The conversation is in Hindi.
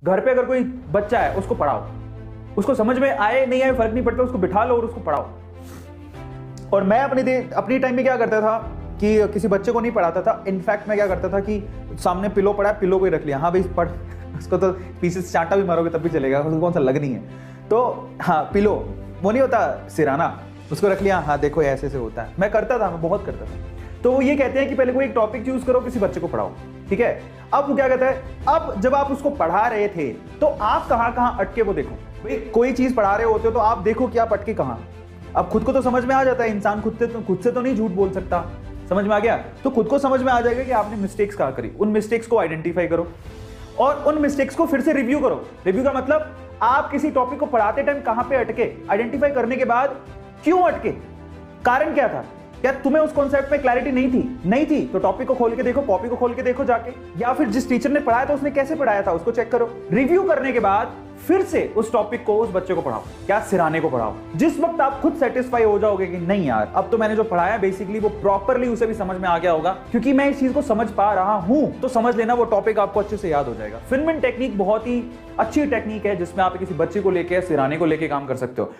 घर पे अगर कोई बच्चा है उसको पढ़ाओ, उसको समझ में आए नहीं आए फर्क नहीं पड़ता, उसको बिठा लो और उसको पढ़ाओ। और मैं अपनी टाइम में क्या करता था कि किसी बच्चे को नहीं पढ़ाता था। इनफैक्ट मैं क्या करता था कि सामने पिलो पड़ा है, पिलो को ही रख लिया, हाँ भाई पढ़, उसको तो पीछे से चांटा भी मारोगे तब भी चलेगा, उसको कौन सा लगनी है। तो हाँ पिलो, वो नहीं होता सिराना, उसको रख लिया, हाँ देखो ऐसे से होता है। मैं करता था, मैं बहुत करता था। तो वो ये कहते हैं कि पहले कोई एक टॉपिक चूज करो, किसी बच्चे को पढ़ाओ, ठीक है। अब वो क्या कहता है, अब जब आप उसको पढ़ा रहे थे तो आप कहां कहां अटके वो देखो। भाई कोई चीज पढ़ा रहे होते हो तो आप देखो कि आप अटके कहां। अब खुद को तो समझ में आ जाता है, इंसान खुद से तो नहीं झूठ बोल सकता, समझ में आ गया। तो खुद को समझ में आ जाएगा कि आपने मिस्टेक्स कहां करी। उन मिस्टेक्स को आइडेंटिफाई करो और उन मिस्टेक्स को फिर से रिव्यू करो। रिव्यू का मतलब आप किसी टॉपिक को पढ़ाते टाइम कहां पे अटके, आइडेंटिफाई करने के बाद क्यों अटके, कारण क्या था, क्या तुम्हें उस कॉन्सेप्ट में क्लैरिटी नहीं थी तो टॉपिक को खोल के देखो, कॉपी को खोल के देखो जाके, या फिर जिस टीचर ने पढ़ाया था उसने कैसे पढ़ाया था उसको चेक करो। रिव्यू करने के बाद फिर से उस टॉपिक को उस बच्चे को पढ़ाओ, क्या सिराने को पढ़ाओ। जिस वक्त आप खुद सेटिस्फाई हो जाओगे कि नहीं यार अब तो मैंने जो पढ़ाया बेसिकली वो प्रॉपरली उसे भी समझ में आ गया होगा, क्योंकि मैं इस चीज को समझ पा रहा हूं, तो समझ लेना वो टॉपिक आपको अच्छे से याद हो जाएगा। फिनमेन टेक्निक बहुत ही अच्छी टेक्निक है जिसमें आप किसी बच्चे को लेके सिराने को लेके काम कर सकते हो।